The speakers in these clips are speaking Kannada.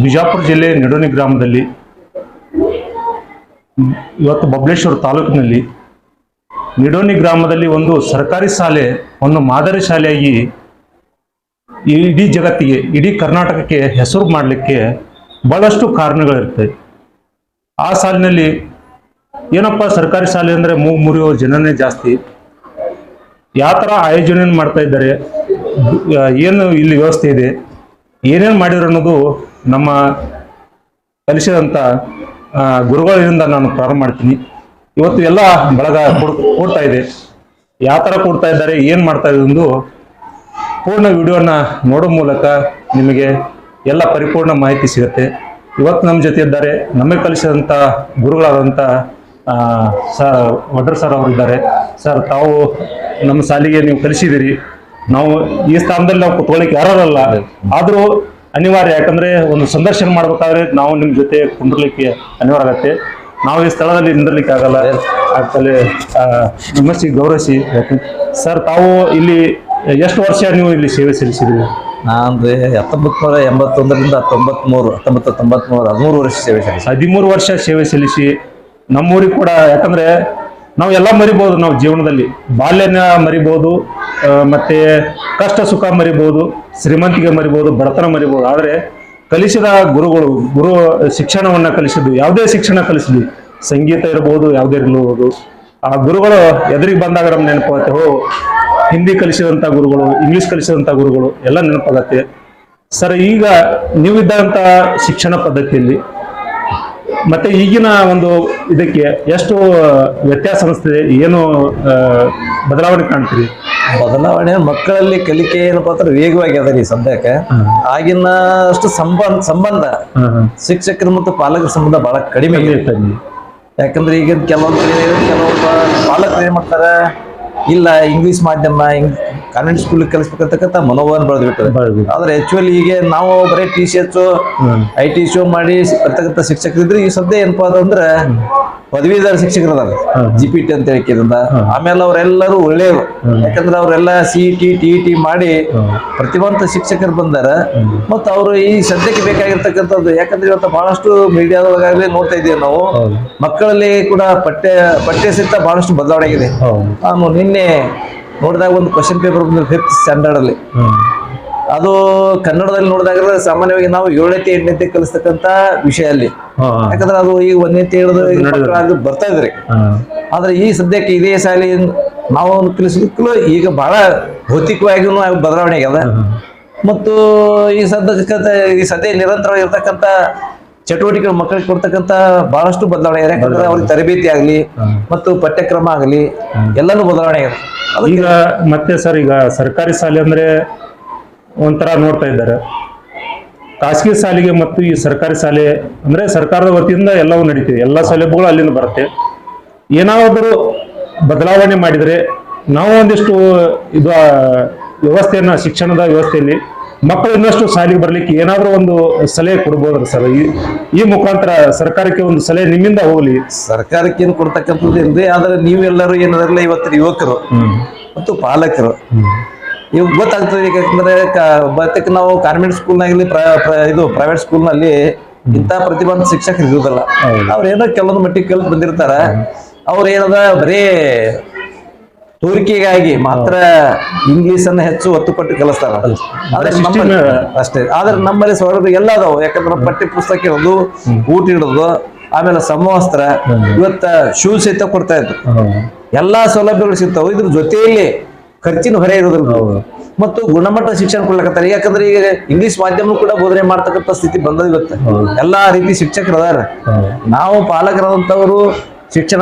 ಬಿಜಾಪುರ ಜಿಲ್ಲೆ ನಿಡೋಣಿ ಗ್ರಾಮದಲ್ಲಿ ಇವತ್ತು ಬಬಲೇಶ್ವರ ತಾಲೂಕಿನಲ್ಲಿ ನಿಡೋಣಿ ಗ್ರಾಮದಲ್ಲಿ ಒಂದು ಸರ್ಕಾರಿ ಶಾಲೆ ಒಂದು ಮಾದರಿ ಶಾಲೆಯಾಗಿ ಇಡೀ ಜಗತ್ತಿಗೆ ಇಡೀ ಕರ್ನಾಟಕಕ್ಕೆ ಹೆಸರು ಮಾಡಲಿಕ್ಕೆ ಬಹಳಷ್ಟು ಕಾರಣಗಳಿರ್ತವೆ. ಆ ಸಾಲಿನಲ್ಲಿ ಏನಪ್ಪ ಸರ್ಕಾರಿ ಶಾಲೆ ಅಂದರೆ ಮೂಗು ಮುರಿಯೋ ಜನನೇ ಜಾಸ್ತಿ. ಯಾವ ಥರ ಆಯೋಜನೆ ಮಾಡ್ತಾ ಇದ್ದಾರೆ, ಏನು ಇಲ್ಲಿ ವ್ಯವಸ್ಥೆ ಇದೆ, ಏನೇನು ಮಾಡಿದ್ರು ಅನ್ನೋದು ನಮ್ಮ ಕಲಿಸಿದಂಥ ಗುರುಗಳಿಂದ ನಾನು ಪ್ರಾರಂಭ ಮಾಡ್ತೀನಿ. ಇವತ್ತು ಎಲ್ಲ ಬಳಗ ಕೊಡ್ತಾ ಇದೆ, ಯಾವ ಥರ ಕೊಡ್ತಾ ಇದ್ದಾರೆ, ಏನು ಮಾಡ್ತಾ ಇದೆ ಎಂದು ಪೂರ್ಣ ವಿಡಿಯೋನ ನೋಡೋ ಮೂಲಕ ನಿಮಗೆ ಎಲ್ಲ ಪರಿಪೂರ್ಣ ಮಾಹಿತಿ ಸಿಗುತ್ತೆ. ಇವತ್ತು ನಮ್ಮ ಜೊತೆ ಇದ್ದಾರೆ ನಮಗೆ ಕಲಿಸಿದಂಥ ಗುರುಗಳಾದಂಥ ವಡ್ರ ಸರ್ ಅವರಿದ್ದಾರೆ. ಸರ್, ತಾವು ನಮ್ಮ ಶಾಲೆಗೆ ನೀವು ಕಲಿಸಿದಿರಿ. ನಾವು ಈ ಸ್ಥಾನದಲ್ಲಿ ನಾವು ಕುತ್ಕೊಳ್ಳಿಕ್ಕೆ ಯಾರಲ್ಲ, ಆದರೂ ಅನಿವಾರ್ಯ. ಯಾಕಂದ್ರೆ ಒಂದು ಸಂದರ್ಶನ ಮಾಡ್ಬೇಕಾದ್ರೆ ನಾವು ನಿಮ್ಮ ಜೊತೆ ಕುಂದಿರ್ಲಿಕ್ಕೆ ಅನಿವಾರ್ಯ ಆಗತ್ತೆ. ನಾವು ಈ ಸ್ಥಳದಲ್ಲಿ ನಿಂದಿರ್ಲಿಕ್ಕೆ ಆಗಲ್ಲ. ಆಗ್ತಲೇ ನಮಸ್ಸಿ ಗೌರವಿಸಿ. ಸರ್, ತಾವು ಇಲ್ಲಿ ಎಷ್ಟು ವರ್ಷ ನೀವು ಇಲ್ಲಿ ಸೇವೆ ಸಲ್ಲಿಸಿದ್ರಿ? ನಾನು 1981ರಿಂದ 1993 13 ವರ್ಷ ಸೇವೆ ಸಲ್ಲಿಸಿ 13 ವರ್ಷ ಸೇವೆ ಸಲ್ಲಿಸಿ ನಮ್ಮೂರಿಗೆ ಕೂಡ, ಯಾಕಂದ್ರೆ ನಾವು ಎಲ್ಲ ಮರಿಬಹುದು. ನಾವು ಜೀವನದಲ್ಲಿ ಬಾಲ್ಯನ ಮರಿಬಹುದು, ಮತ್ತೆ ಕಷ್ಟ ಸುಖ ಮರಿಬಹುದು, ಶ್ರೀಮಂತಿಗೆ ಮರಿಬಹುದು, ಬಡತನ ಮರಿಬಹುದು. ಆದರೆ ಕಲಿಸಿದ ಗುರು ಶಿಕ್ಷಣವನ್ನ ಕಲಿಸಿದ್ದು, ಯಾವುದೇ ಶಿಕ್ಷಣ ಕಲಿಸಲಿ, ಸಂಗೀತ ಇರಬಹುದು, ಯಾವುದೇ ಇರಬಹುದು, ಆ ಗುರುಗಳು ಎದುರಿಗೆ ಬಂದಾಗ ನಮ್ಗೆ ನೆನಪಾಗತ್ತೆ. ಹಿಂದಿ ಕಲಿಸಿದಂಥ ಗುರುಗಳು, ಇಂಗ್ಲಿಷ್ ಕಲಿಸಿದಂಥ ಗುರುಗಳು ಎಲ್ಲ ನೆನಪಾಗತ್ತೆ. ಸರ್, ಈಗ ನೀವಿದ್ದಂಥ ಶಿಕ್ಷಣ ಪದ್ಧತಿಯಲ್ಲಿ ಮತ್ತೆ ಈಗಿನ ಒಂದು ಇದಕ್ಕೆ ಎಷ್ಟು ವ್ಯತ್ಯಾಸ ಅನಿಸ್ತದೆ? ಏನು ಬದಲಾವಣೆ ಕಾಣ್ತೀರಿ? ಬದಲಾವಣೆ ಮಕ್ಕಳಲ್ಲಿ ಕಲಿಕೆ ಏನಪ್ಪಾ ಅಂದ್ರೆ ವೇಗವಾಗಿ ಅದ ರೀ ಸದ್ಯಕ್ಕೆ. ಆಗಿನ ಅಷ್ಟು ಸಂಬಂಧ ಶಿಕ್ಷಕರು ಮತ್ತು ಪಾಲಕರ ಸಂಬಂಧ ಬಹಳ ಕಡಿಮೆ ಇರ್ತದೆ. ಯಾಕಂದ್ರೆ ಈಗ ಕೆಲವೊಬ್ಬ ಪಾಲಕರು ಏನ್ ಮಾಡ್ತಾರೆ, ಇಲ್ಲ ಇಂಗ್ಲಿಷ್ ಮಾಧ್ಯಮ ಕಾನ್ವೆಂಟ್ ಸ್ಕೂಲ್ ಕಲಿಸ್ಬೇಕಂತಕ್ಕಂಥ ಮನೋಭಾವನೆ ಬೆಳೆದ್ಬಿಟ್ಟದೆ. ಆದ್ರೆ ಆಕ್ಚುಲಿ ಈಗ ನಾವು ಬರೀ TCH IT ಮಾಡಿ ಬರ್ತಕ್ಕಂಥ ಶಿಕ್ಷಕರಿದ್ರೆ ಈ ಸದ್ಯ ಏನಪ್ಪಾ ಅಂದ್ರೆ ಪದವೀಧರ ಶಿಕ್ಷಕರು ಅದಾರ, GPT ಅಂತ ಹೇಳಿದ್ರಿಂದ. ಆಮೇಲೆ ಅವರೆಲ್ಲರೂ ಒಳ್ಳೆಯವರು, ಯಾಕಂದ್ರೆ ಅವರೆಲ್ಲ CET TET ಮಾಡಿ ಪ್ರತಿಭಾವಂತ ಶಿಕ್ಷಕರು ಬಂದಾರ. ಮತ್ತು ಅವರು ಈ ಸದ್ಯಕ್ಕೆ ಬೇಕಾಗಿರ್ತಕ್ಕಂಥದ್ದು, ಯಾಕಂದ್ರೆ ಇವತ್ತು ಬಹಳಷ್ಟು ಮೀಡಿಯಾದೊಳಗಾಗಲೇ ನೋಡ್ತಾ ಇದ್ದೀವಿ ನಾವು, ಮಕ್ಕಳಲ್ಲಿ ಕೂಡ ಪಠ್ಯ ಸಹಿತ ಬಹಳಷ್ಟು ಬದಲಾವಣೆ ಆಗಿದೆ. ನಾನು ನಿನ್ನೆ ನೋಡಿದಾಗ ಒಂದು ಕ್ವಶನ್ ಪೇಪರ್ ಬಂದ್ರೆ 5th ಸ್ಟ್ಯಾಂಡರ್ಡ್ ಅಲ್ಲಿ, ಅದು ಕನ್ನಡದಲ್ಲಿ ನೋಡಿದಾಗ ಸಾಮಾನ್ಯವಾಗಿ ನಾವು 7ನೇ 8ನೇ ಕಲಿಸ್ತಕ್ಕಂಥ ವಿಷಯ ಅಲ್ಲಿ, ಯಾಕಂದ್ರೆ ಅದು ಈಗ 1ನೇ 3 ಬರ್ತಾ ಇದ್ರಿ. ಆದ್ರೆ ಈ ಸದ್ಯಕ್ಕೆ ಇದೇ ಶಾಲೆ ನಾವು ಕಲಿಸಲಿಕ್ಕೂ ಈಗ ಬಹಳ ಭೌತಿಕವಾಗಿಯೂ ಬದಲಾವಣೆ ಆಗ್ಯದ. ಮತ್ತು ಈ ಸದ್ಯ ನಿರಂತರವಾಗಿರ್ತಕ್ಕಂಥ ಚಟುವಟಿಕೆ ಮಕ್ಕಳಿಗೆ ಕೊಡ್ತಕ್ಕಂಥ ಬಹಳಷ್ಟು ಬದಲಾವಣೆ ಇದೆ. ಯಾಕಂದ್ರೆ ಅವ್ರಿಗೆ ತರಬೇತಿ ಆಗಲಿ ಮತ್ತು ಪಠ್ಯಕ್ರಮ ಆಗಲಿ ಎಲ್ಲಾನು ಬದಲಾವಣೆ ಆಗಿದೆ. ಈಗ ಮತ್ತೆ ಸರ್, ಈಗ ಸರ್ಕಾರಿ ಶಾಲೆ ಅಂದ್ರೆ ಒಂಥರ ನೋಡ್ತಾ ಇದ್ದಾರೆ, ಖಾಸಗಿ ಶಾಲೆಗೆ ಮತ್ತು ಈ ಸರ್ಕಾರಿ ಶಾಲೆ ಅಂದ್ರೆ ಸರ್ಕಾರದ ವತಿಯಿಂದ ಎಲ್ಲವೂ ನಡೀತಿದೆ, ಎಲ್ಲ ಸೌಲಭ್ಯಗಳು ಅಲ್ಲಿಂದ ಬರುತ್ತೆ. ಏನಾದರೂ ಬದಲಾವಣೆ ಮಾಡಿದರೆ ನಾವು ಒಂದಿಷ್ಟು ಇದು ವ್ಯವಸ್ಥೆಯನ್ನ, ಶಿಕ್ಷಣದ ವ್ಯವಸ್ಥೆಯಲ್ಲಿ ಮಕ್ಕಳು ಇನ್ನಷ್ಟು ಶಾಲೆಗೆ ಬರ್ಲಿಕ್ಕೆ ಏನಾದರೂ ಒಂದು ಸಲಹೆ ಕೊಡ್ಬೋದ್ರ ಸರ್? ಈ ಮುಖಾಂತರ ಸರ್ಕಾರಕ್ಕೆ ಒಂದು ಸಲಹೆ ನಿಮ್ಮಿಂದ ಹೋಗ್ಲಿ. ಸರ್ಕಾರಕ್ಕೆ ಏನು ಕೊಡ್ತಕ್ಕಂಥದ್ದು ಇಲ್ರಿ, ಆದ್ರೆ ನೀವೆಲ್ಲರೂ ಏನದರಲ್ಲ ಇವತ್ತಿನ ಯುವಕರು ಮತ್ತು ಪಾಲಕರು ಇವಾಗ ಗೊತ್ತಾಗ್ತದೆ. ಯಾಕಂದ್ರೆ ನಾವು ಕಾನ್ವೆಂಟ್ ಸ್ಕೂಲ್ನಾಗಲಿ ಇದು ಪ್ರೈವೇಟ್ ಸ್ಕೂಲ್ನಲ್ಲಿ ಇಂಥ ಪ್ರತಿಭಾವಂತ ಶಿಕ್ಷಕರು ಇರುವುದಲ್ಲ. ಅವ್ರೇನೋ ಕೆಲವೊಂದು ಮಟ್ಟಿಗೆ ಕಲಿತು ಬಂದಿರ್ತಾರ. ಅವ್ರೇನದ ಬರೀ ತೋರಿಕೆಗಾಗಿ ಮಾತ್ರ ಇಂಗ್ಲಿಷ್ ಅನ್ನ ಹೆಚ್ಚು ಒತ್ತು ಕೊಟ್ಟು ಕಲಿಸ್ತಾರ ಅಷ್ಟೇ. ಆದ್ರೆ ನಮ್ಮಲ್ಲಿ ಸೌಲಭ್ಯ ಎಲ್ಲ ಅದಾವ. ಯಾಕಂದ್ರೆ ಪಠ್ಯ ಪುಸ್ತಕ ಇರೋದು, ಊಟ ಇಡೋದು, ಆಮೇಲೆ ಸಮವಸ್ತ್ರ, ಇವತ್ತ ಶೂ ಸಹಿತ ಕೊಡ್ತಾ ಇದ್ರು. ಎಲ್ಲಾ ಸೌಲಭ್ಯಗಳು ಸಿಗ್ತಾವ. ಇದ್ರ ಜೊತೆಯಲ್ಲಿ ಖರ್ಚಿನ ಹೊರೆ ಇರೋದಿಲ್ಲ ಮತ್ತು ಗುಣಮಟ್ಟ ಶಿಕ್ಷಣ ಕೊಡ್ಲಕತ್ತಾರೆ. ಯಾಕಂದ್ರೆ ಈಗ ಇಂಗ್ಲಿಷ್ ಮಾಧ್ಯಮ ಕೂಡ ಬೋಧನೆ ಮಾಡ್ತಕ್ಕಂಥ ಸ್ಥಿತಿ ಬಂದದ. ಇವತ್ತು ಎಲ್ಲಾ ರೀತಿ ಶಿಕ್ಷಕರು ಅದಾರ. ನಾವು ಪಾಲಕರಾದಂಥವರು ಶಿಕ್ಷಣ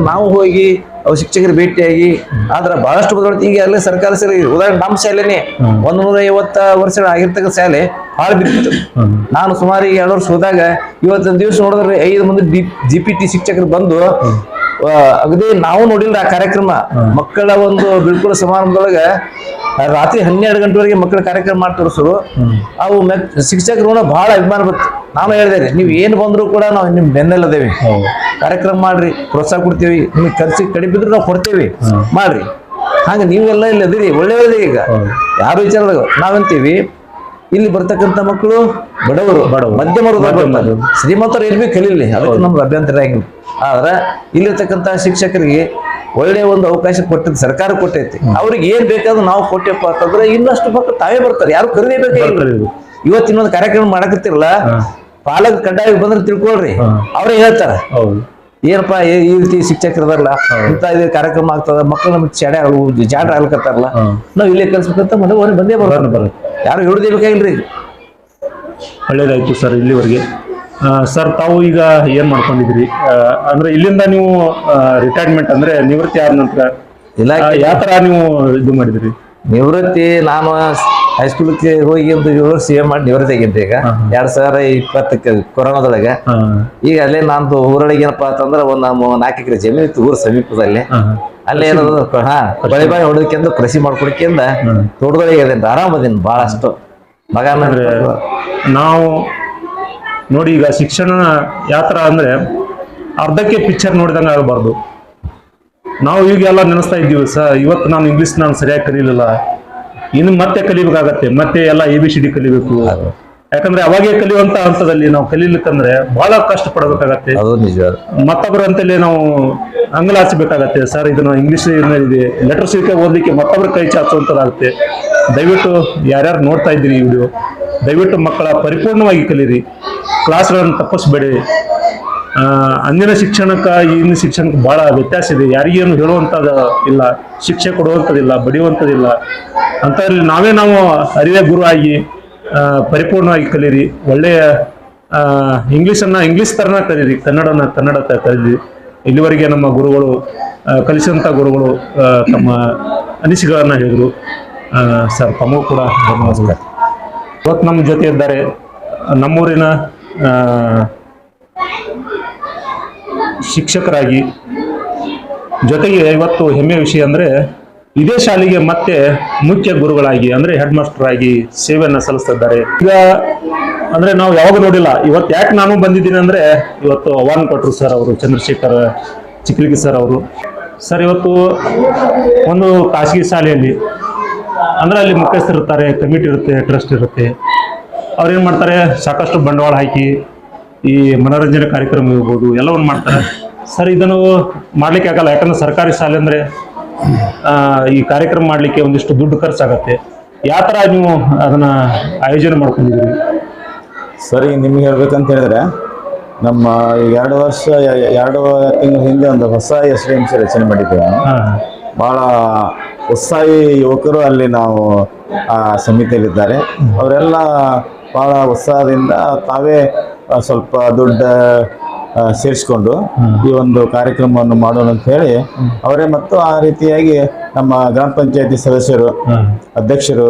ನಾವು ಹೋಗಿ ಅವ್ರ ಶಿಕ್ಷಕರು ಭೇಟಿಯಾಗಿ ಆದ್ರೆ ಬಹಳಷ್ಟು ಬದಲಾವಣೆ ಈಗ ಎಲ್ಲ ಸರ್ಕಾರಿ ಶಾಲೆ. ಉದಾಹರಣೆ ನಮ್ಮ ಶಾಲೆನೇ 150 ವರ್ಷ ಆಗಿರ್ತಕ್ಕಂಥ ಶಾಲೆ ಹಾಳು ಬಿದ್ದಿತ್ತು. ನಾನು ಸುಮಾರು 2 ವರ್ಷ ಹೋದಾಗ ಇವತ್ತೊಂದು ದಿವಸ ನೋಡಿದ್ರೆ 5 ಮಂದಿ GPT ಶಿಕ್ಷಕರು ಬಂದು ಅಗದಿ ನಾವು ನೋಡಿಲ್ಲ ಆ ಕಾರ್ಯಕ್ರಮ. ಮಕ್ಕಳ ಒಂದು ಬೀಳ್ಕೊಡೋ ಸಮಾರಂಭದೊಳಗ ರಾತ್ರಿ 12 ಗಂಟೆವರೆಗೆ ಮಕ್ಕಳ ಕಾರ್ಯಕ್ರಮ ಮಾಡಿ ತೋರಿಸೋರು. ಅವು ಶಿಕ್ಷಕರು ಬಹಳ ಅಭಿಮಾನ ಬಂತು. ನಾನು ಹೇಳಿದೆ, ನೀವು ಏನು ಬಂದ್ರು ಕೂಡ ನಾವು ನಿಮ್ ಬೆನ್ನೆಲ್ಲದೇವಿ, ಕಾರ್ಯಕ್ರಮ ಮಾಡ್ರಿ, ಪ್ರೋತ್ಸಾಹ ಕೊಡ್ತೀವಿ, ನಿಮ್ಗೆ ಖರ್ಚಿಗೆ ಕಡಿಮೆ ಬಿದ್ರೆ ನಾವು ಕೊಡ್ತೇವಿ, ಮಾಡ್ರಿ. ಹಂಗ ನೀವೆಲ್ಲ ಇಲ್ಲಿ ಅದಿರಿ, ಒಳ್ಳೆಯದೇ. ಈಗ ಯಾರು ವಿಚಾರದಾಗ ನಾವಂತೀವಿ ಇಲ್ಲಿ ಬರ್ತಕ್ಕಂಥ ಮಕ್ಕಳು ಬಡವರು ಮಧ್ಯಮ ವರ್ಗದವರು ಶ್ರೀಮಂತರು ಎಲ್ಲಿ ಕಲೀಲಿ, ಅದಕ್ಕೆ ನಮ್ಗೆ ಅಭ್ಯಂತರ ಆಗಿಲ್ಲ. ಆದ್ರೆ ಇಲ್ಲಿರ್ತಕ್ಕಂಥ ಶಿಕ್ಷಕರಿಗೆ ಒಳ್ಳೆಯ ಒಂದು ಅವಕಾಶ ಕೊಟ್ಟಿದ್ದು ಸರ್ಕಾರ ಕೊಟ್ಟೈತಿ. ಅವ್ರಿಗೆ ಏನ್ ಬೇಕಾದ್ರೂ ನಾವು ಕೊಟ್ಟೆಪ್ಪ ಅಂತಂದ್ರೆ ಇನ್ನಷ್ಟು ಮಕ್ಕಳು ತಾವೇ ಬರ್ತಾರೆ, ಯಾರು ಕರೀಲೇಬೇಕಾಗಿಲ್ಲ. ಇವತ್ತಿನೊಂದು ಕಾರ್ಯಕ್ರಮ ಮಾಡಕತ್ತಿರಲ್ಲ, ಪಾಲಕ ಕಡ್ಡಾಯ ಬಂದ್ರೆ ತಿಳ್ಕೊಳ್ರಿ, ಅವ್ರೇ ಹೇಳ್ತಾರ ಏನಪ್ಪಾ ಈ ರೀತಿ ಶಿಕ್ಷಕರದಾರಲ್ಲ ಇಂತ ಇದು ಕಾರ್ಯಕ್ರಮ ಆಗ್ತದ, ಮಕ್ಕಳು ನಮ್ಗೆ ಜಾಡ್ರ ಆಗ್ಲಕತ್ತಾರಲ್ಲ, ನಾವ್ ಇಲ್ಲೇ ಕಲ್ಸ್ಬೇಕಂತ ಮನೆ ಬಂದೇ ಬರೋದು, ಯಾರು ಹಿಡಿದೇಬೇಕಾಗಿಲ್ರಿ. ಒಳ್ಳೇದಾಯ್ತು ಸರ್. ಇಲ್ಲಿವರೆಗೆ ಸರ್ ತಾವು ಈಗ ಏನ್ ಮಾಡ್ಕೊಂಡಿದ್ರಿ? ಅಂದ್ರೆ ಇಲ್ಲಿಂದ ನೀವು ರಿಟೈರ್ಮೆಂಟ್ ಅಂದ್ರೆ ನಿವೃತ್ತಿ ಆದ ನಂತರ ಯಾವ ತರ ನೀವು ಇದು ಮಾಡಿದ್ರಿ? ನಿವೃತ್ತಿ ನಾನು ಹೈಸ್ಕೂಲ್ಗೆ ಹೋಗಿ ಒಂದು 7 ವರ್ಷ ಸೇವೆ ಮಾಡಿ ನಿವೃತ್ತಿ ಆಗಿದ್ದೆ. ಈಗ 2020 ಕೊರೋನಾದೊಳಗೆ ಈಗ ಅಲ್ಲೇ ನಂದು ಊರೊಳಗೆ ಏನಪ್ಪಾ ಅಂತಂದ್ರೆ ಒಂದು 4 ಎಕರೆ ಜಮೀನು ಇತ್ತು ಊರ ಸಮೀಪದಲ್ಲಿ. ಅಲ್ಲೇ ಏನದು ಬಳಿ ಬಾಯಿ ಹೊಡೋದಕ್ಕಿಂತ ಕೃಷಿ ಮಾಡ್ಕೊಡಕ್ಕಿಂತ ತೋಟದೊಳಗೆ ಅದೇನ್ರಿ ಆರಾಮದೇನು ಬಹಳಷ್ಟು ಮಗ. ನಾವು ನೋಡಿ ಈಗ ಶಿಕ್ಷಣ ಯಾವ ತರ ಅಂದ್ರೆ ಅರ್ಧಕ್ಕೆ ಪಿಕ್ಚರ್ ನೋಡಿದಂಗೆ ಆಗಬಾರ್ದು. ನಾವು ಈಗೆಲ್ಲ ನೆನೆಸ್ತಾ ಇದ್ದೀವಿ ಇವತ್ತು ನಾನು ಇಂಗ್ಲಿಷ್ ನಾನು ಸರಿಯಾಗಿ ಕಲೀಲಿಲ್ಲ, ಇನ್ನು ಮತ್ತೆ ಕಲಿಬೇಕಾಗತ್ತೆ, ಮತ್ತೆ ಎಲ್ಲ ABCD ಕಲಿಬೇಕು. ಯಾಕಂದ್ರೆ ಅವಾಗೇ ಕಲಿಯುವಂತ ಹಂತದಲ್ಲಿ ನಾವು ಕಲೀಲಿಕ್ಕಂದ್ರೆ ಬಹಳ ಕಷ್ಟ ಪಡಬೇಕಾಗತ್ತೆ. ಮತ್ತೊಬ್ಬರ ಅಂತಲೇ ನಾವು ಅಂಗಲಾಚಬೇಕಾಗತ್ತೆ. ಸರ್ ಇದನ್ನ ಇಂಗ್ಲಿಷ್ ಇದೆ ಲೆಟರ್ಸ್ ಓದಲಿಕ್ಕೆ ಮತ್ತೊಬ್ಬರ ಕೈ ಚಾಚುವಂತದಾಗುತ್ತೆ. ದಯವಿಟ್ಟು ಯಾರ್ಯಾರು ನೋಡ್ತಾ ಇದ್ದೀರಿ ಈ ವಿಡಿಯೋ, ದಯವಿಟ್ಟು ಮಕ್ಕಳ ಪರಿಪೂರ್ಣವಾಗಿ ಕಲೀರಿ, ಕ್ಲಾಸ್ಗಳನ್ನು ತಪ್ಪಿಸ್ಬೇಡಿ. ಅಂದಿನ ಶಿಕ್ಷಣಕ್ಕೆ ಈಗಿನ ಶಿಕ್ಷಣಕ್ಕೆ ಬಹಳ ವ್ಯತ್ಯಾಸ ಇದೆ. ಯಾರಿಗೇನು ಹೇಳುವಂಥದ್ದು ಇಲ್ಲ, ಶಿಕ್ಷೆ ಕೊಡುವಂಥದ್ದಿಲ್ಲ, ಬಡಿಯುವಂಥದ್ದಿಲ್ಲ. ಅಂಥದ್ರಲ್ಲಿ ನಾವು ಅರಿವೇ ಗುರು ಆಗಿ ಪರಿಪೂರ್ಣವಾಗಿ ಕಲೀರಿ. ಒಳ್ಳೆಯ ಇಂಗ್ಲೀಷ್ ಥರನ ಕಲೀರಿ, ಕನ್ನಡ ಕಲೀರಿ. ಇಲ್ಲಿವರೆಗೆ ನಮ್ಮ ಗುರುಗಳು ಕಲಿಸಿದಂಥ ಗುರುಗಳು ತಮ್ಮ ಅನಿಸಿಕೆಗಳನ್ನು ಹೇಳಿದರು. ಸರ್ ತಮಗೂ ಕೂಡ ಧನ್ಯವಾದಗಳು. ಇವತ್ತು ನಮ್ಮ ಜೊತೆ ಇದ್ದಾರೆ ನಮ್ಮೂರಿನ ಶಿಕ್ಷಕರಾಗಿ, ಜೊತೆಗೆ ಇವತ್ತು ಹೆಮ್ಮೆಯ ವಿಷಯ ಅಂದರೆ ಇದೇ ಶಾಲೆಗೆ ಮತ್ತೆ ಮುಖ್ಯ ಗುರುಗಳಾಗಿ ಅಂದ್ರೆ ಹೆಡ್ ಮಾಸ್ಟರ್ ಆಗಿ ಸೇವೆಯನ್ನು ಸಲ್ಲಿಸ್ತಿದ್ದಾರೆ. ಈಗ ಅಂದ್ರೆ ನಾವು ಯಾವಾಗ ನೋಡಿಲ್ಲ, ಇವತ್ತು ಯಾಕೆ ನಾನು ಬಂದಿದ್ದೀನಿ ಅಂದ್ರೆ ಇವತ್ತು ಆಹ್ವಾನ ಕೊಟ್ಟರು ಸರ್ ಅವರು, ಚಂದ್ರಶೇಖರ್ ಚಿಕ್ಲಿಗಿ ಸರ್ ಅವರು. ಸರ್ ಇವತ್ತು ಒಂದು ಖಾಸಗಿ ಶಾಲೆಯಲ್ಲಿ ಅಂದ್ರೆ ಅಲ್ಲಿ ಮುಖ್ಯಸ್ಥರು ಇರ್ತಾರೆ, ಕಮಿಟಿ ಇರುತ್ತೆ, ಟ್ರಸ್ಟ್ ಇರುತ್ತೆ. ಅವ್ರೇನು ಮಾಡ್ತಾರೆ, ಸಾಕಷ್ಟು ಬಂಡವಾಳ ಹಾಕಿ ಈ ಮನೋರಂಜನೆ ಕಾರ್ಯಕ್ರಮ ಇರ್ಬೋದು ಎಲ್ಲವನ್ನು ಮಾಡ್ತಾರೆ. ಸರ್ ಇದನ್ನು ಮಾಡ್ಲಿಕ್ಕೆ ಆಗಲ್ಲ, ಯಾಕಂದ್ರೆ ಸರ್ಕಾರಿ ಶಾಲೆ ಅಂದ್ರೆ ಈ ಕಾರ್ಯಕ್ರಮ ಮಾಡ್ಲಿಕ್ಕೆ ಒಂದಿಷ್ಟು ದುಡ್ಡು ಖರ್ಚಾಗತ್ತೆ. ಯಾವ ಥರ ನೀವು ಅದನ್ನ ಆಯೋಜನೆ ಮಾಡ್ಕೊಂಡಿದ್ದೀರಿ? ಸರಿ, ನಿಮ್ಗೆ ಹೇಳ್ಬೇಕಂತ ಹೇಳಿದ್ರೆ ನಮ್ಮ 2 ತಿಂಗಳ ಹಿಂದೆ ಒಂದು ಹೊಸ SDMC ರಚನೆ ಮಾಡಿದ್ದೇವೆ. ಬಹಳ ಉತ್ಸಾಹಿ ಯುವಕರು ಅಲ್ಲಿ ನಾವು ಆ ಸಮಿತಿಯಲ್ಲಿದ್ದಾರೆ. ಅವರೆಲ್ಲ ಬಹಳ ಉತ್ಸಾಹದಿಂದ ತಾವೇ ಸ್ವಲ್ಪ ದುಡ್ಡು ಸೇರಿಸ್ಕೊಂಡು ಈ ಒಂದು ಕಾರ್ಯಕ್ರಮವನ್ನು ಮಾಡೋಣ ಅಂತ ಹೇಳಿ ಅವರೇ ಮತ್ತು ಆ ರೀತಿಯಾಗಿ ನಮ್ಮ ಗ್ರಾಮ ಪಂಚಾಯತಿ ಸದಸ್ಯರು, ಅಧ್ಯಕ್ಷರು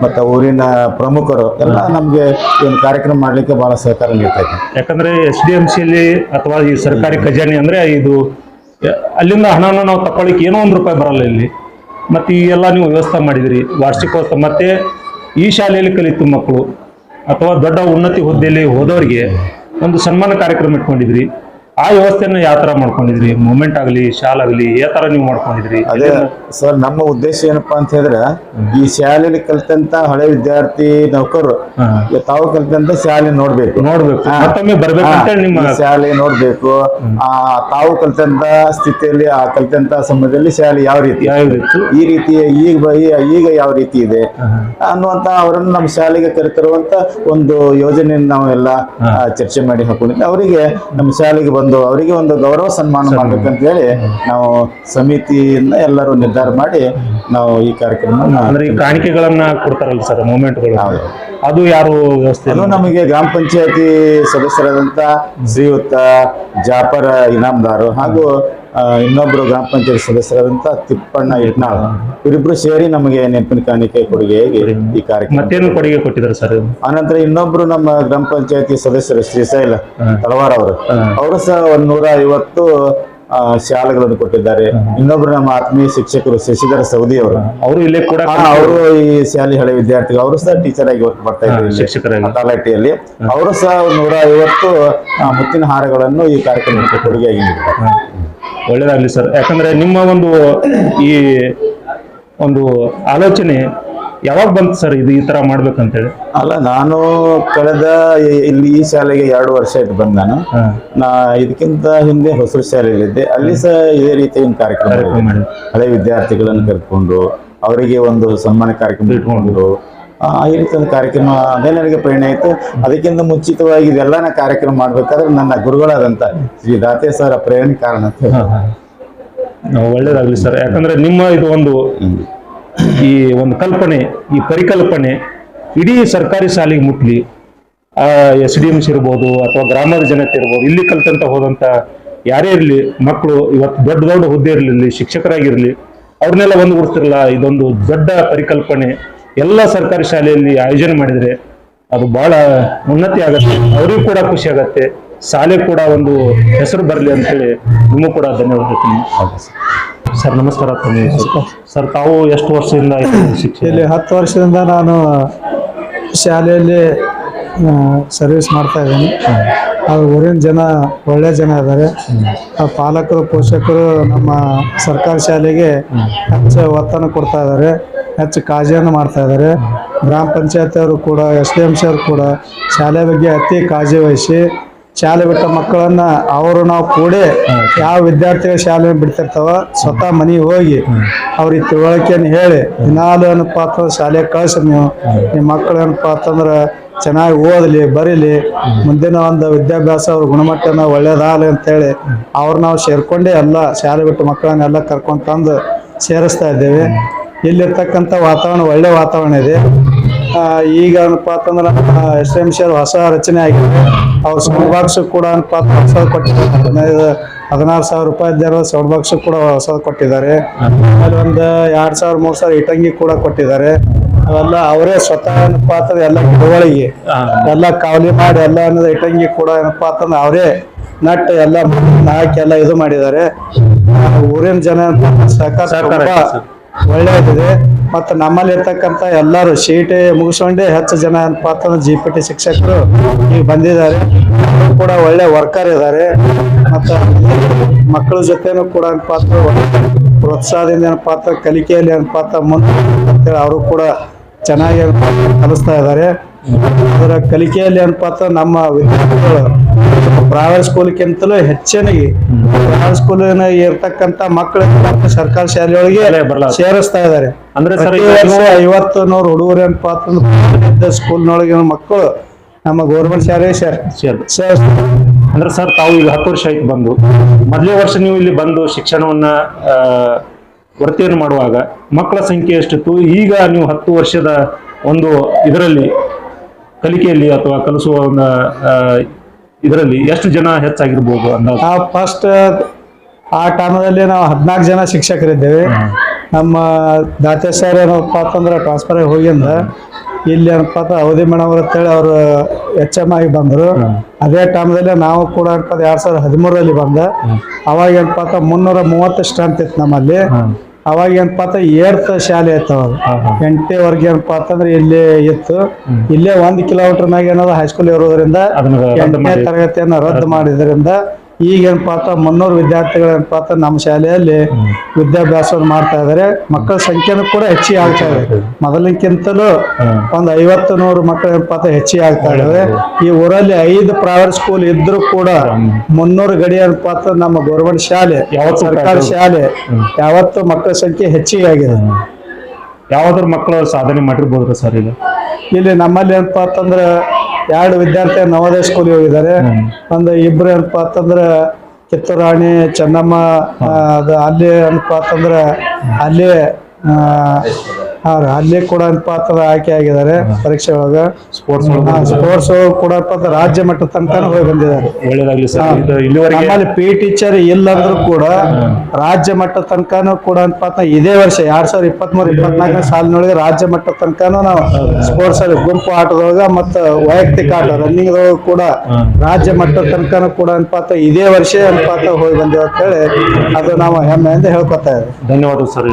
ಮತ್ತು ಊರಿನ ಪ್ರಮುಖರು ಎಲ್ಲ ನಮಗೆ ಈ ಒಂದು ಕಾರ್ಯಕ್ರಮ ಮಾಡಲಿಕ್ಕೆ ಬಹಳ ಸಹಕಾರ ನೀಡ್ತಾ ಇದ್ದಾರೆ. ಯಾಕಂದ್ರೆ SDMCಯಲ್ಲಿ ಅಥವಾ ಈ ಸರ್ಕಾರಿ ಖಜಾನೆ ಅಂದ್ರೆ ಇದು ಅಲ್ಲಿಂದ ಹಣನ ನಾವು ತಗೊಳ್ಳಿಕ್ಕೆ ಏನೋ ₹1 ಬರಲ್ಲ ಇಲ್ಲಿ. ಮತ್ತೆ ಈ ಎಲ್ಲ ನೀವು ವ್ಯವಸ್ಥೆ ಮಾಡಿದಿರಿ, ವಾರ್ಷಿಕೋತ್ಸವ ಮತ್ತೆ ಈ ಶಾಲೆಯಲ್ಲಿ ಕಲಿತು ಮಕ್ಕಳು ಅಥವಾ ದೊಡ್ಡ ಉನ್ನತಿ ಹುದ್ದೆಯಲ್ಲಿ ಹೋದವರಿಗೆ ಒಂದು ಸನ್ಮಾನ ಕಾರ್ಯಕ್ರಮ ಇಟ್ಕೊಂಡಿದ್ರಿ. ಆ ವ್ಯವಸ್ಥೆಯನ್ನು ಯಾವ ತರ ಮಾಡ್ಕೊಂಡಿದ್ರಿ? ಮೂಮೆಂಟ್ ಆಗಲಿ, ಶಾಲ್ ಆಗಲಿ, ಯಾವ ತರ ನೀವು ಮಾಡ್ಕೊಂಡಿದ್ರಿ? ಅದೇ ಸರ್, ನಮ್ಮ ಉದ್ದೇಶ ಏನಪ್ಪಾ ಅಂತ ಹೇಳಿದ್ರೆ ಈ ಶಾಲೆಯಲ್ಲಿ ಕಲಿತಂತ ಹಳೆ ವಿದ್ಯಾರ್ಥಿ ನೌಕರರು ತಾವು ಕಲಿತಂತ ಶಾಲೆ ನೋಡ್ಬೇಕು, ಮತ್ತೊಮ್ಮೆ ಬರ್ಬೇಕು ಅಂತ ನಿಮ್ಮ ಶಾಲೆ ನೋಡ್ಬೇಕು. ತಾವು ಕಲಿತಂತ ಸ್ಥಿತಿಯಲ್ಲಿ ಆ ಕಲಿತಂತ ಸಮಯದಲ್ಲಿ ಶಾಲೆ ಯಾವ ರೀತಿ ಈ ರೀತಿ ಈಗ ಯಾವ ರೀತಿ ಇದೆ ಅನ್ನುವಂತ ಅವರನ್ನು ನಮ್ಮ ಶಾಲೆಗೆ ಕರೆತರುವಂತ ಒಂದು ಯೋಜನೆಯನ್ನು ನಾವು ಎಲ್ಲ ಚರ್ಚೆ ಮಾಡಿ ಹಾಕೊಂಡಿದ್ದೆ. ಅವರಿಗೆ ನಮ್ಮ ಶಾಲೆಗೆ ಅವರಿಗೆ ಒಂದು ಗೌರವ ಸನ್ಮಾನ ಮಾಡ್ಬೇಕಂತ ಹೇಳಿ ನಾವು ಸಮಿತಿಯಿಂದ ಎಲ್ಲರೂ ನಿರ್ಧಾರ ಮಾಡಿ ನಾವು ಈ ಕಾರ್ಯಕ್ರಮ ಅಂದ್ರೆ ಈ ಕಾಣಿಕೆಗಳನ್ನ ಕೊಡ್ತಾರಲ್ಲ ಸರ್, ಮೂಮೆಂಟ್ಗಳು, ಅದು ಯಾರು ವ್ಯವಸ್ಥೆ? ಅದು ನಮಗೆ ಗ್ರಾಮ ಪಂಚಾಯತಿ ಸದಸ್ಯರಾದಂತ ಶ್ರೀಯುತ ಜಾಫರ್ ಇನಾಮ್ದಾರು ಹಾಗೂ ಇನ್ನೊಬ್ರು ಗ್ರಾಮ ಪಂಚಾಯತ್ ಸದಸ್ಯರಾದಂತ ತಿಪ್ಪಣ್ಣ ಇಟ್ನಾಳ್, ಇವರಿಬ್ರು ಸೇರಿ ನಮಗೆ ನೆನಪಿನ ಕಾಣಿಕೆ ಕೊಡುಗೆಯಾಗಿ ಈ ಕಾರ್ಯಕ್ರಮ ಮತ್ತೇನು ಕೊಡುಗೆ ಕೊಟ್ಟಿದ್ದಾರೆ ಸರ್? ಆನಂತರ ಇನ್ನೊಬ್ರು ನಮ್ಮ ಗ್ರಾಮ ಪಂಚಾಯತಿ ಸದಸ್ಯರು ಶ್ರೀಶೈಲ ತಳವಾರ್ ಅವರು ಸಹ 150 ಶಾಲೆಗಳನ್ನು ಕೊಟ್ಟಿದ್ದಾರೆ. ಇನ್ನೊಬ್ರು ನಮ್ಮ ಆತ್ಮೀಯ ಶಿಕ್ಷಕರು ಶಶಿಧರ ಸೌದಿ ಅವರು ಇಲ್ಲೇ ಕೂಡ ಅವರು ಈ ಶಾಲೆ ಹಳೆ ವಿದ್ಯಾರ್ಥಿಗಳು, ಅವರು ಸಹ ಟೀಚರ್ ಆಗಿ ವರ್ಕ್ ಮಾಡ್ತಾ ಇದ್ದಾರೆ ತಲಾಟಿಯಲ್ಲಿ. ಅವರು ಸಹ 150 ಮುತ್ತಿನ ಹಾರಗಳನ್ನು ಈ ಕಾರ್ಯಕ್ರಮಕ್ಕೆ ಕೊಡುಗೆಯಾಗಿ ನೀಡಿದ್ದಾರೆ. ಒಳ್ಳೇದಾಗ್ಲಿ ಸರ್. ಯಾಕಂದ್ರೆ ನಿಮ್ಮ ಈ ಒಂದು ಆಲೋಚನೆ ಯಾವಾಗ ಬಂತು ಸರ್ ಇದು ಈ ತರ ಮಾಡ್ಬೇಕಂತೇಳಿ? ಅಲ್ಲ, ನಾನು ಕಳೆದ ಇಲ್ಲಿ ಈ ಶಾಲೆಗೆ 2 ವರ್ಷ ಆಯ್ತು ಬಂದು ನಾನು. ಇದಕ್ಕಿಂತ ಹಿಂದೆ ಹೊಸೂರು ಶಾಲೆಯಲ್ಲಿದ್ದೆ. ಅಲ್ಲಿ ಸಹ ಇದೇ ರೀತಿ ಒಂದು ಕಾರ್ಯಕ್ರಮ ಮಾಡಿದ್ದೆ. ಹಳೆ ವಿದ್ಯಾರ್ಥಿಗಳನ್ನು ಕರ್ಕೊಂಡು ಅವರಿಗೆ ಒಂದು ಸನ್ಮಾನ ಕಾರ್ಯಕ್ರಮ ಇಟ್ಕೊಂಡು ಈ ರೀತಿ ಒಂದು ಕಾರ್ಯಕ್ರಮ, ಅದೇ ನನಗೆ ಪ್ರೇರಣೆ ಆಯಿತು. ಅದಕ್ಕಿಂತ ಮುಂಚಿತವಾಗಿ ಇದೆಲ್ಲ ಕಾರ್ಯಕ್ರಮ ಮಾಡ್ಬೇಕಾದ್ರೆ ನನ್ನ ಗುರುಗಳಾದಂತ ಶ್ರೀ ದಾತೆ ಸರ್ ಪ್ರೇರಣೆ ಕಾರಣ ಅಂತ ಹೇಳ್ತಾರೆ. ಒಳ್ಳೇದಾಗ್ಲಿ ಸರ್. ಯಾಕಂದ್ರೆ ನಿಮ್ಮ ಇದು ಒಂದು ಈ ಒಂದು ಕಲ್ಪನೆ, ಈ ಪರಿಕಲ್ಪನೆ ಇಡೀ ಸರ್ಕಾರಿ ಶಾಲೆಗೆ ಮುಟ್ಲಿ. SDMC ಇರ್ಬೋದು ಅಥವಾ ಗ್ರಾಮದ ಜನತೆ ಇರ್ಬೋದು, ಇಲ್ಲಿ ಕಲ್ತಂತ ಹೋದಂತ ಯಾರೇ ಇರಲಿ ಮಕ್ಕಳು, ಇವತ್ತು ದೊಡ್ಡ ದೊಡ್ಡ ಹುದ್ದೆ ಇರಲಿ, ಶಿಕ್ಷಕರಾಗಿರ್ಲಿ, ಅವ್ರನ್ನೆಲ್ಲ ಒಂದುಗೂಡಿಸ್ತಿರಲ್ಲ. ಇದೊಂದು ದೊಡ್ಡ ಪರಿಕಲ್ಪನೆ ಎಲ್ಲ ಸರ್ಕಾರಿ ಶಾಲೆಯಲ್ಲಿ ಆಯೋಜನೆ ಮಾಡಿದ್ರೆ ಅದು ಬಹಳ ಉನ್ನತಿ ಆಗತ್ತೆ, ಅವ್ರಿಗೂ ಕೂಡ ಖುಷಿ ಆಗತ್ತೆ, ಶಾಲೆ ಕೂಡ ಒಂದು ಹೆಸರು ಬರಲಿ ಅಂತೇಳಿ ನಿಮಗೂ ಕೂಡ ಧನ್ಯವಾದ ಹೇಳ್ತೀನಿ. ಸರ್ ನಮಸ್ಕಾರ. ಸರ್ ತಾವು ಎಷ್ಟು ವರ್ಷದಿಂದ ಶಿಕ್ಷೆ? ಇಲ್ಲಿ 10 ವರ್ಷದಿಂದ ನಾನು ಶಾಲೆಯಲ್ಲಿ ಸರ್ವಿಸ್ ಮಾಡ್ತಾ ಇದ್ದೀನಿ. ಅವ್ರ ಊರಿನ ಜನ ಒಳ್ಳೆ ಜನ ಇದ್ದಾರೆ. ಪಾಲಕರು, ಪೋಷಕರು ನಮ್ಮ ಸರ್ಕಾರಿ ಶಾಲೆಗೆ ಹೆಚ್ಚು ಒತ್ತನ್ನು ಕೊಡ್ತಾ ಇದ್ದಾರೆ, ಹೆಚ್ಚು ಕಾಳಜಿಯನ್ನು ಮಾಡ್ತಾ ಇದ್ದಾರೆ. ಗ್ರಾಮ ಪಂಚಾಯತ್ ಅವರು ಕೂಡ, SDMC ಅವರು ಕೂಡ ಶಾಲೆ ಬಗ್ಗೆ ಅತಿ ಕಾಳಜಿ ವಹಿಸಿ ಶಾಲೆ ಬಿಟ್ಟ ಮಕ್ಕಳನ್ನ ನಾವು ಕೂಡಿ ಯಾವ ವಿದ್ಯಾರ್ಥಿಗಳ ಶಾಲೆ ಬಿಡ್ತಿರ್ತಾವ ಸ್ವತಃ ಮನೆಗೆ ಹೋಗಿ ಅವ್ರಿಗೆ ತಿಳುವಳಿಕೆಯನ್ನು ಹೇಳಿ, ದಿನಾಲು ಏನಪ್ಪ ಅಂತಂದ್ರೆ ಶಾಲೆಗೆ ಕಳ್ಸಿ, ನಿಮ್ಮ ಮಕ್ಕಳು ಏನಪ್ಪ ಅಂತಂದ್ರೆ ಚೆನ್ನಾಗಿ ಓದಲಿ, ಬರೀಲಿ, ಮುಂದಿನ ಒಂದು ವಿದ್ಯಾಭ್ಯಾಸ ಅವ್ರ ಗುಣಮಟ್ಟನ ಒಳ್ಳೇದಾಗಲಿ ಅಂತೇಳಿ ನಾವು ಸೇರ್ಕೊಂಡೇ ಎಲ್ಲ ಶಾಲೆ ಬಿಟ್ಟು ಮಕ್ಕಳನ್ನೆಲ್ಲ ಕರ್ಕೊಂಡು ತಂದು ಸೇರಿಸ್ತಾ ಇದ್ದೇವೆ. ಇಲ್ಲಿರ್ತಕ್ಕಂಥ ವಾತಾವರಣ ಒಳ್ಳೆ ವಾತಾವರಣ ಇದೆ. ಈಗ ಏನಪ್ಪ ಅಂತಂದ್ರೆ SDMC ಅವರು ಹೊಸ ರಚನೆ ಆಗಿದೆ. ಅವ್ರ ಸೌಂಡ್ ಬಾಕ್ಸ್ ಕೂಡ ಏನಪ್ಪ ಹೊಸ ಕೊಟ್ಟಿದ್ದಾರೆ. 16,000 ರೂಪಾಯಿ ಸೌಂಡ್ ಬಾಕ್ಸ್ ಕೂಡ ಹೊಸ ಕೊಟ್ಟಿದ್ದಾರೆ. ಆಮೇಲೆ ಒಂದು 2,000-3,000 ಇಟಂಗಿ ಕೂಡ ಕೊಟ್ಟಿದ್ದಾರೆ. ಅವೆಲ್ಲ ಅವರೇ ಸ್ವತಃ ಏನಪ್ಪ ಅಂತಂದ್ರೆ ಎಲ್ಲ ಗಿಡಗಳಿಗೆ ಎಲ್ಲ ಕಾವಲಿ ಮಾಡಿ ಎಲ್ಲ ಅನ್ನೋದು ಇಟಂಗಿ ಕೂಡ ಏನಪ್ಪ ಅಂತಂದ್ರೆ ಅವರೇ ನಟ್ ಎಲ್ಲ ಹಾಕಿ ಎಲ್ಲ ಇದು ಮಾಡಿದ್ದಾರೆ. ಊರಿನ ಜನ ಸಹಕಾರ ಒಳ್ಳೆಯದಿದೆ. ಮತ್ತು ನಮ್ಮಲ್ಲಿ ಇರ್ತಕ್ಕಂಥ ಎಲ್ಲರೂ CET ಮುಗಿಸ್ಕೊಂಡೆ ಹೆಚ್ಚು ಜನ ಏನಪ್ಪ ಅಂತಂದ್ರೆ GPT ಶಿಕ್ಷಕರು ಈಗ ಬಂದಿದ್ದಾರೆ. ಕೂಡ ಒಳ್ಳೆ ವರ್ಕರ್ ಇದ್ದಾರೆ. ಮತ್ತು ಮಕ್ಕಳ ಜೊತೆನೂ ಕೂಡ ಏನಪ್ಪ ಅಂತಂದ್ರೆ ಪ್ರೋತ್ಸಾಹದಿಂದ ಏನಪ್ಪ ಅಂತ ಕಲಿಕೆಯಲ್ಲಿ ಏನಪ್ಪ ಅಂತ ಮುಂದೆ ಅಂತೇಳಿ ಅವರು ಕೂಡ ಚೆನ್ನಾಗಿ ಕಲಿಸ್ತಾ ಇದ್ದಾರೆ. ಅದರ ಕಲಿಕೆಯಲ್ಲಿ ಏನಪ್ಪ ಅಂತ ನಮ್ಮ ವಿದ್ಯಾರ್ಥಿಗಳು ಪ್ರೈವೇಟ್ ಸ್ಕೂಲ್ಗಿಂತಲೂ ಹೆಚ್ಚಿನಾಗಿ ಪ್ರೈವೇಟ್ ಸ್ಕೂಲಿನ ಇರ್ತಕ್ಕಂಥ ಮಕ್ಕಳು ಸರ್ಕಾರಿ ಶಾಲೆಯೊಳಗೆ ಸೇರಿಸ್ತಾ ಇದ್ದಾರೆ. ಅಂದ್ರೆ 50-100 ಹುಡುಗರು ಏನಪ್ಪ ಅಂತಂದ್ರೆ ಸ್ಕೂಲ್ನೊಳಗಿನ ಮಕ್ಕಳು ನಮ್ಮ ಗೌರ್ಮೆಂಟ್ ಶಾಲೆಗೆ ಸೇರಿಸ್ತಾರೆ. ಅಂದ್ರೆ ಸರ್ ತಾವು ಈಗ 10 ವರ್ಷ ಆಯ್ತು ಬಂದು, ಮೊದಲನೇ ವರ್ಷ ನೀವು ಇಲ್ಲಿ ಬಂದು ಶಿಕ್ಷಣವನ್ನ ವೃತ್ತಿಯನ್ನು ಮಾಡುವಾಗ ಮಕ್ಕಳ ಸಂಖ್ಯೆ ಎಷ್ಟಿತ್ತು? ಈಗ ನೀವು 10 ವರ್ಷದ ಒಂದು ಇದರಲ್ಲಿ ಕಲಿಕೆಯಲ್ಲಿ ಅಥವಾ ಕಲಿಸುವ ಒಂದು ಇದರಲ್ಲಿ ಎಷ್ಟು ಜನ ಹೆಚ್ಚಾಗಿರ್ಬೋದು ಅಂದಾಜು? ನಾವು ಫಸ್ಟ್ ಆ ಟೈಮಲ್ಲಿ ನಾವು 14 ಜನ ಶಿಕ್ಷಕರಿದ್ದೇವೆ. ನಮ್ಮ ದಾತೆ ಸರ್ ಏನಪ್ಪ ಅಂತಂದ್ರೆ ಟ್ರಾನ್ಸ್ಫರ್ ಆಗಿ ಹೋಗಿಂದ ಇಲ್ಲಿ ಏನಪ್ಪ ಅಂತ ಅವಧಿ ಮೇಡಮ್ ಅವ್ರು ಅಂತೇಳಿ ಅವರು HM ಆಗಿ ಬಂದರು. ಅದೇ ಟೈಮಲ್ಲಿ ನಾವು ಕೂಡ ಏನಪ್ಪ 2013ರಲ್ಲಿ ಬಂದ. ಅವಾಗ ಏನಪ್ಪ ಅಂತ 330 ಸ್ಟ್ರೆಂತ್ ಇತ್ತು ನಮ್ಮಲ್ಲಿ. ಅವಾಗ ಏನಪ್ಪ ಅಂತ 8th ಶಾಲೆ ಇತ್ತು. ಅವಾಗ 8ನೇ ವರ್ಗ ಏನಪ್ಪ ಅಂತಂದ್ರೆ ಇಲ್ಲಿ ಇತ್ತು. ಇಲ್ಲೇ 1 ಕಿಲೋಮೀಟರ್ ಮ್ಯಾಗ ಏನಾದ್ರು ಹೈಸ್ಕೂಲ್ ಇರೋದ್ರಿಂದ 8ನೇ ತರಗತಿಯನ್ನು ರದ್ದು ಮಾಡಿದ್ರಿಂದ ಈಗ ಏನಪ್ಪ ಅಂತ 300 ವಿದ್ಯಾರ್ಥಿಗಳು ಏನಪ್ಪ ಅಂತ ನಮ್ಮ ಶಾಲೆಯಲ್ಲಿ ವಿದ್ಯಾಭ್ಯಾಸವನ್ನು ಮಾಡ್ತಾ ಇದ್ದಾರೆ. ಮಕ್ಕಳ ಸಂಖ್ಯೆನೂ ಕೂಡ ಹೆಚ್ಚಿಗೆ ಆಗ್ತಾ ಇದೆ. ಮೊದಲಿನಕ್ಕಿಂತಲೂ ಒಂದು 50-100 ಮಕ್ಕಳು ಏನಪ್ಪ ಅಂತ ಹೆಚ್ಚಿಗೆ ಆಗ್ತಾ ಇದ್ದಾವೆ. ಈ ಊರಲ್ಲಿ 5 ಪ್ರೈವೇಟ್ ಸ್ಕೂಲ್ ಇದ್ರೂ ಕೂಡ 300 ಗಡಿ ಏನಪ್ಪ ಅಂತ ನಮ್ಮ ಗೌರ್ಮೆಂಟ್ ಶಾಲೆ, ಸರ್ಕಾರಿ ಶಾಲೆ ಯಾವತ್ತು ಮಕ್ಕಳ ಸಂಖ್ಯೆ ಹೆಚ್ಚಿಗೆ ಆಗಿದೆ. ಯಾವ್ದಾದ್ರು ಮಕ್ಕಳು ಸಾಧನೆ ಮಾಡಿರ್ಬೋದ್ರ ಸರ್? ಇಲ್ಲಿ ನಮ್ಮಲ್ಲಿ ಏನಪ್ಪ ಅಂತಂದ್ರೆ 2 ವಿದ್ಯಾರ್ಥಿ ನವೋದಯ ಸ್ಕೂಲಿಗೆ ಹೋಗಿದ್ದಾರೆ. ಒಂದು 2 ಏನಪ್ಪ ಅಂತಂದ್ರೆ ಕಿತ್ತೂರು ರಾಣಿ ಚೆನ್ನಮ್ಮ ಅಲ್ಲಿ ಏನಪ್ಪ ಅಂತಂದ್ರೆ ಅಲ್ಲಿ ಕೂಡ ಏನಪ್ಪ ಅಂತಂದ್ರೆ ಆಯ್ಕೆ ಆಗಿದ್ದಾರೆ ಪರೀಕ್ಷೆ ಒಳಗ. ಸ್ಪೋರ್ಟ್ಸ್ ಕೂಡ ರಾಜ್ಯ ಮಟ್ಟದ ತನಕ ಹೋಗಿ ಬಂದಿದ್ದಾರೆ. ನಮ್ಮಲ್ಲಿ PE ಟೀಚರ್ ಇಲ್ಲಂದ್ರೂ ಕೂಡ ರಾಜ್ಯ ಮಟ್ಟದ ತನಕನೂ ಕೂಡ ಏನಪ್ಪ ಅಂತ ಇದೇ ವರ್ಷ 2023-24 ಸಾಲಿನೊಳಗೆ ರಾಜ್ಯ ಮಟ್ಟದ ತನಕನೂ ನಾವು ಸ್ಪೋರ್ಟ್ಸ್ ಅಲ್ಲಿ ಗುಂಪು ಆಟದೊಳಗ ಮತ್ತು ವೈಯಕ್ತಿಕ ಆಟ ರನ್ನಿಂಗ್ ಕೂಡ ರಾಜ್ಯ ಮಟ್ಟದ ತನಕನೂ ಕೂಡ ಏನಪ್ಪ ಅಂತ ಇದೇ ವರ್ಷ ಏನಪ್ಪ ಅಂತ ಹೋಗಿ ಬಂದೇವೆ ಅಂತ ಹೇಳಿ ಅದು ನಾವು ಹೆಮ್ಮೆಯಿಂದ ಹೇಳ್ಕೊತಾ ಇದ್ದೀವಿ. ಧನ್ಯವಾದ ಸರ್.